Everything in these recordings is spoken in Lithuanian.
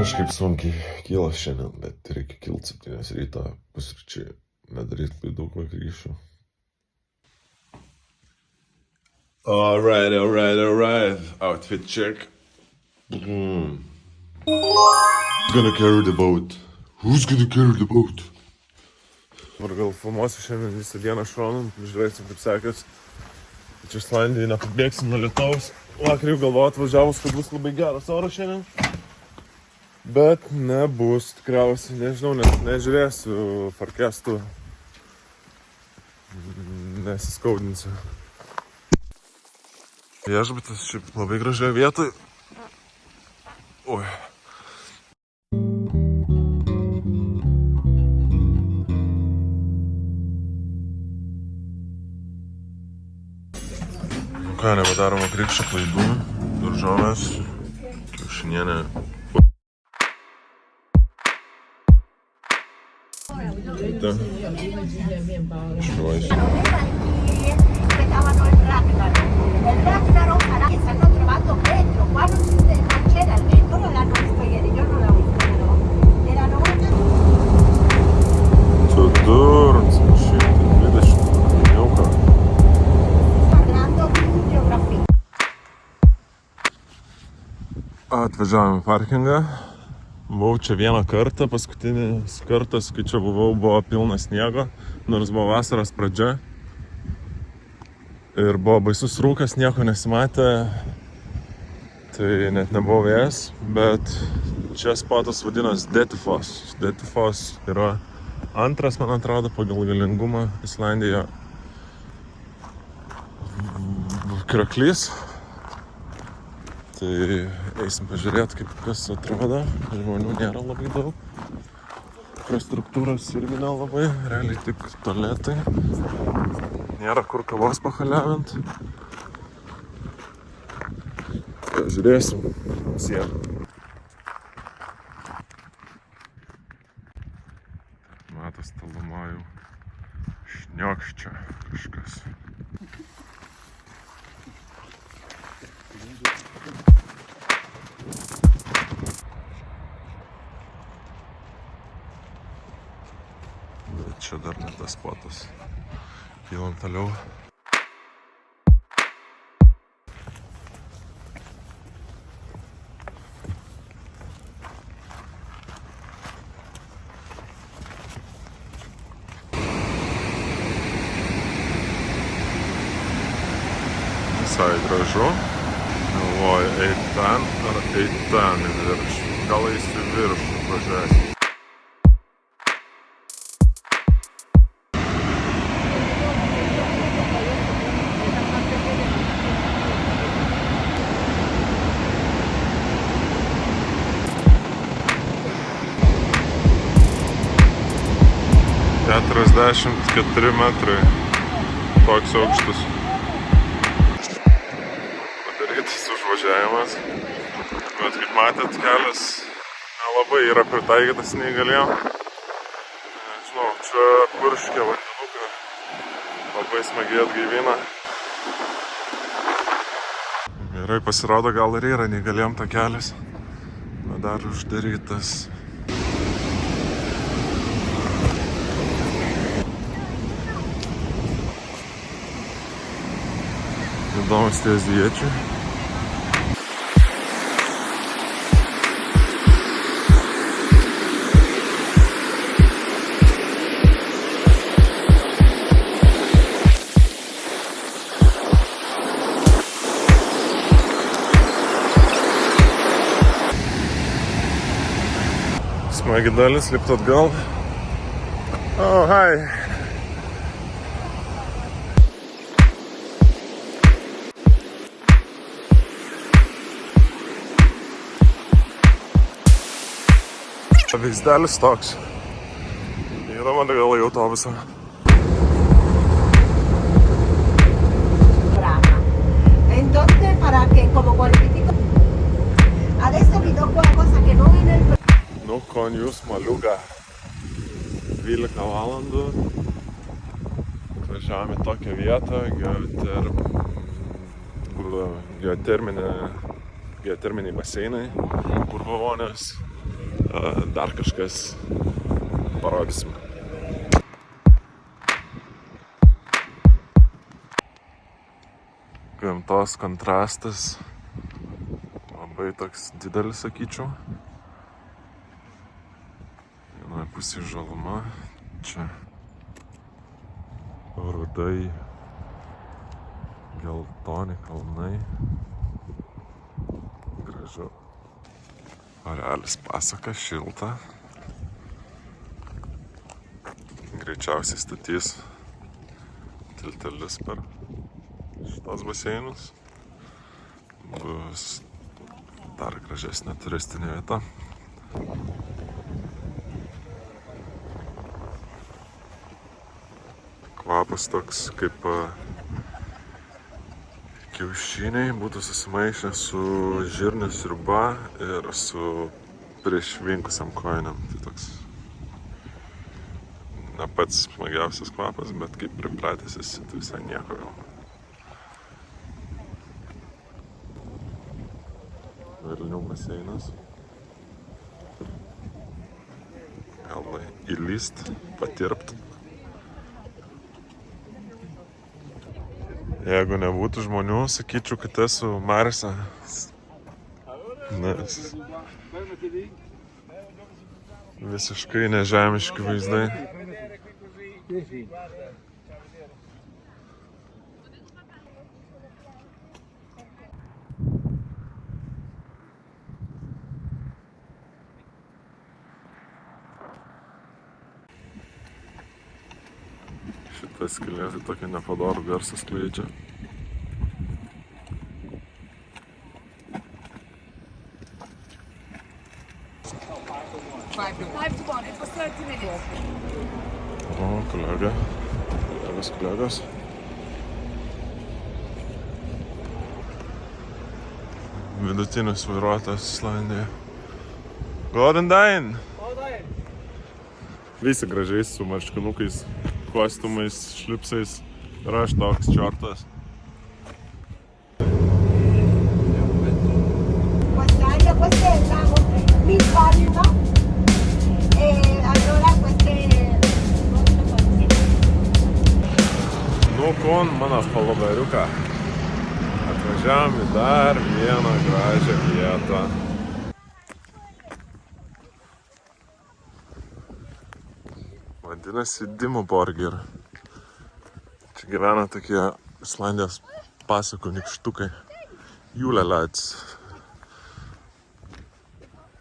Kažkaip sunkiai kyla šiandien, bet reikia kilti 7 ryto, pusryčiai, nedaryti daug vakarykščių. Alright. Outfit check. Gonna carry the boat. Who's gonna carry the boat? Dabar gal filmuosiu šiandien visą dieną šonu, žiūrėsim kaip sekės. Čia Islandijai nepabėgsim nuo lietaus. Vakar jau galvoju atvažiavus, kad bus labai geras oras šiandien. Bet nebus, tikriausiai, nežinau, nes nežiūrėsiu forecastų. Nesiskaudinsiu. Viešbutis šiaip labai gražioje vietoje. Oi. Ką, nebedarom vakarykščių klaidų, daržovės, kiaušinienė. Šliuosi. Il Ragnarok sarà che stanno trovando Petro, qua non c'era il vento, non l'hanno visto ieri, io non l'ho visto però. Erano parlando di geografia. Atvažiavome į parkingą. Buvau čia vieną kartą, paskutinis kartas, kai čia buvau, buvo pilna sniego, nors buvo vasaros pradžia. Ir buvo baisus rūkas, nieko nesimatė, tai net nebuvo vėjas, bet čia spotas vadinas Dettifoss. Dettifoss yra antras, man atrodo, pagal galingumą Islandijoje krioklys. Tai eisim pažiūrėti, kaip kas atrodo. Žmonių nėra labai daug. Infrastruktūros irgi nelabai, realiai tik tualetai. Nėra kur kavos pachaliavint. Žiūrėsim. Sieną. Matas taluma jau šniokščia kažkas. Bet čia dar ne tas spotas. Kylam toliau. Visai gražu. Galvoju, eit ten ar eit ten į viršų. Gal eisiu į viršų, pažiūrėsiu. Keturiasdešimt 4 metrai. Toks aukštus. Padarytas užvažiavimas. Bet kaip matėt, kelias nelabai yra pritaikytas neįgalėjom. Nežinau, čia purškia vandenuką. Labai smagiai atgaivina. Gerai, pasirodo, gal ir yra neįgalėjom ta kelias. Bet dar uždarytas. Įdomus tie azijiečiai. Smagi dalis, lipt atgal. Oh, hi! Vaizdelis toks. Įdama gal į autobusą. Entonces, para que como político, adesso vi do qualcosa che noi nel... Nu, Konjus Maliuga. 12 valandų. Atvažiavome į tokią vietą, geoterminiai baseinai, kur buvo vonios. dar kažkas parodysim. Gamtos kontrastas labai toks didelis, sakyčiau. Vienoje pusėje žaluma, čia rudai, geltoni kalnai. Gražu. Arealis pasaka, šilta. Greičiausiai statys tiltelius per šitos baseinus. Bus dar gražesnė turistinė vieta. Kvapas toks kaip kiaušiniai būtų susimaišę su žirnių sriuba ir su prišvinkusiam kojinėm. Tai toks ne pats smagiausias kvapas, bet kaip pripratęs esi, tai visai nieko jau. Velnių baseinas. Gal įlyst, patirpt. Jeigu nebūtų žmonių, sakyčiau, kad esu Marse. Nes visiškai nežemiški vaizdai. Šitas skylė tai tokį nepadorų garsą skleidžia. O, kolegos. Vidutinis vairuotojas Islandijoje. Guten Tag! Visi gražiais su marškinukais, kostiumais, šlipsais ir aš toks čortas. Queste diciamo mi fanno allora queste Kon mano faloveriuką. Atvažiavom į dar vieną gražią vietą. Vadinasi Dimmuborgir. Čia gyvena tokie Islandijos pasakų nykštukai. Julelats.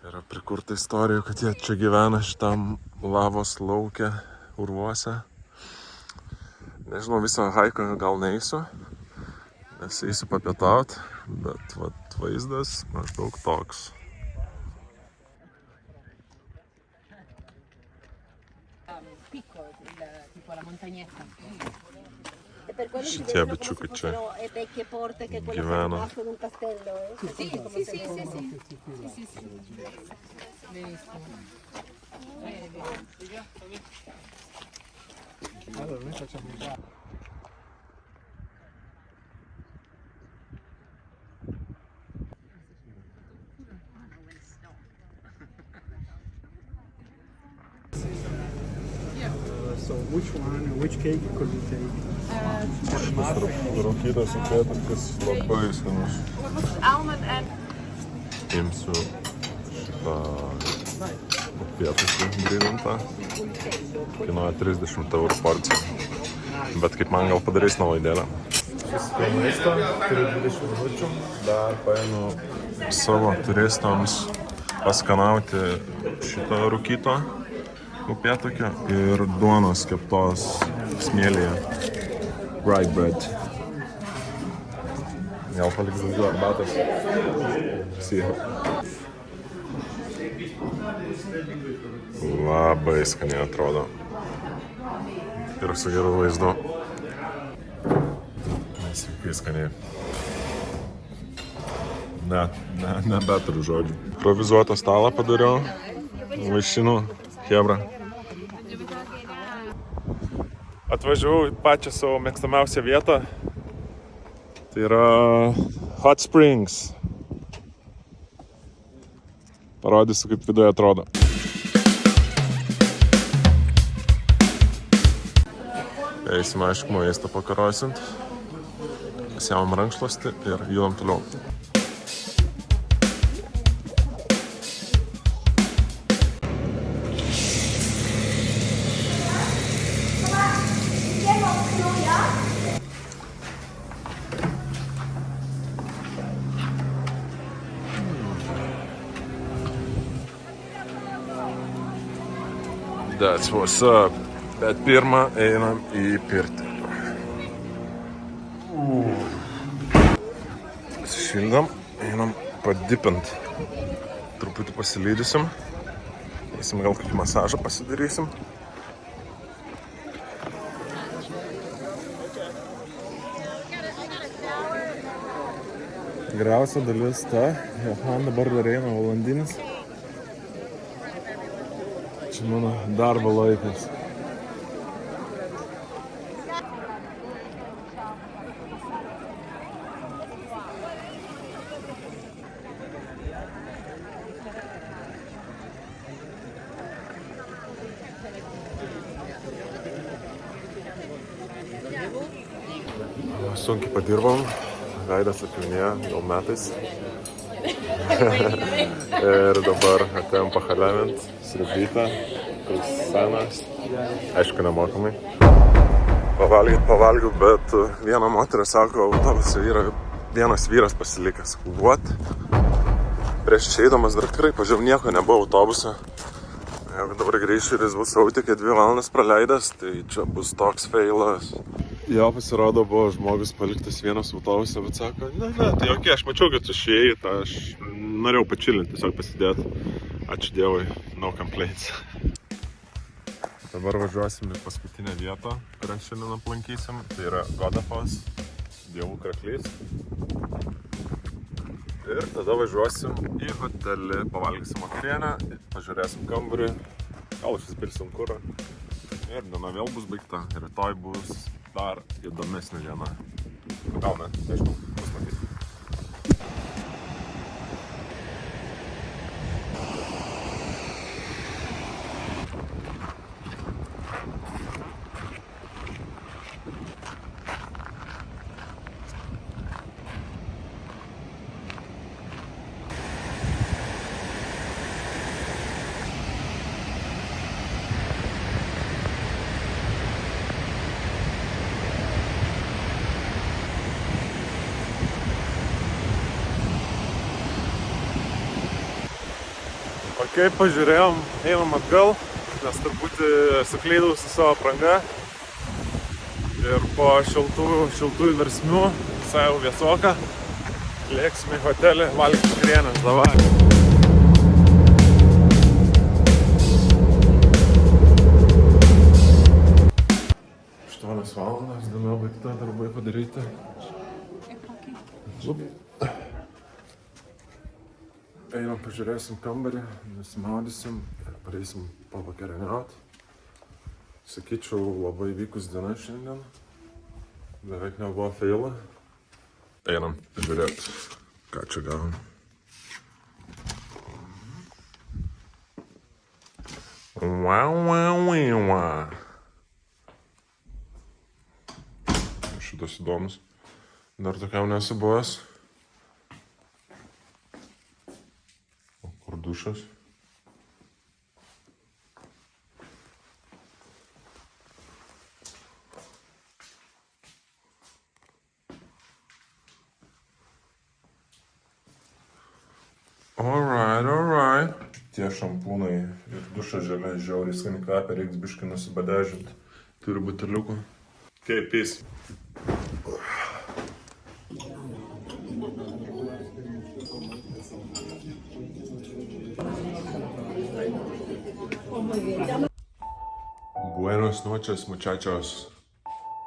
Yra prikurta istorija, kad jie čia gyvena šitam lavos lauke urvuose. Nežinau, visą haiką gal neįsiu, nes eisiu papietaut, bet vat vaizdas maždaug toks. Šitie bičiukai čia gyvena. So which one, which cake could you take? Rūkytas upėtakis labai skanus. Almond and Imsiu šitą upėtakį grillintą. Kainuoja 30 eurų porcija. Bet kaip man gal padarys nuolaidėlę. Susikau maistą, turiu 20 minučių. Dar paėmiau savo turistams paskanauti šitą rūkyto upėtakio ir duonos keptos smėlyje. Rye bread. Gal paliks daugiau arbatos. Labai skaniai atrodo. Ir su geru vaizdu. Sveiki skaniai. Nebeturiu žodžių. Improvizuotą stalą padariau. Vaišinu. Chebra. Atvažiavau į pačią savo mėgstamiausią vietą. Tai yra Hot Springs. Parodysiu, kaip viduje atrodo. Eisime, aišku, maistą pakarosint. Pasiemam rankšluostį ir judam toliau. That's what's up. Bet pirmą einam į pirtį. Pasišildam, einam padipint. Truputį pasilydysim. Eisim gal kokį masažą pasidarysim. Geriausia dalis ta, jog man dabar dar eina valandinis. Čia mano darbo laikas. Sunkiai padirbom, veidas apjaunėjo gal metais. Ir dabar atėjom pachalevint, sriubytę, krusanas, aišku nemokamai. Pavalgiau, bet viena moteris sako, autobuse yra vienas vyras pasilikęs. What? Prieš išeidamas dar tikrai pažiūrėjau, nieko nebuvo autobuse. Jeigu dabar grįšiu ir jis bus autikė 2 valandas praleidęs, tai čia bus toks feilas. Jo, pasirodo, buvo žmogus paliktas vienas autobuse, bet sako, ne, tai jokie, aš mačiau, kad tu išėjai, tai aš norėjau pačilinti, tiesiog pasidėti. Ačiū Dievui, no complaints. Dabar važiuosim į paskutinę vietą, kurią šiandien aplankysim. Tai yra Godafos, Dievų kraklys. Ir tada važiuosim į hotelį, pavalgysim vakarienę, pažiūrėsim kambarį, gal užsispilsim kurą. Ir diena vėl bus baigta. Rytoj bus dar įdomesnė diena. Gal ne, aišku, bus matyti. Kai pažiūrėjom, einam atgal, nes truputį suklydau su savo apranga. Ir po šiltųjų versmių, visai jau vėsoka, lėksime į hotelį, valgyti vakarienės, davai. 8 valandas, diena baigta, darbai padaryti. Einam, pažiūrėsim kambarį, nusimaudysim ir pareisim pavakarieniauti. Sakyčiau, labai vykus diena šiandien. Beveik nebuvo feilą. Einam, pažiūrėti, ką čia gavom. Šitas įdomus. Dar tokiam nesu buvęs. Dušas. Alright. Tie šampūnai ir dušas žalia žiauriai skani kvepia, reiks biškai nusibadežinti. Turiu buteliukų. Okay, peace. Buenos noches, muchachos.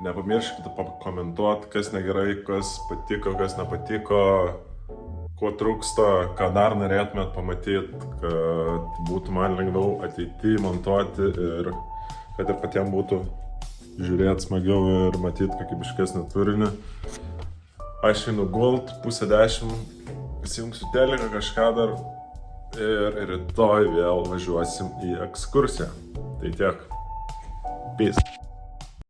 Nepamirškite pakomentuoti, kas negerai, kas patiko, kas nepatiko, ko trūksta, ką dar norėtumėt pamatyti, kad būtų man lengviau ateityje montuoti ir kad ir patiems būtų žiūrėti smagiau ir matyti kokybiškesnį turinį. Aš einu gult, 9:30, įsijungsiu teleką, kažką dar Ir rytoj vėl važiuosim į ekskursiją. Tai tiek. Peace.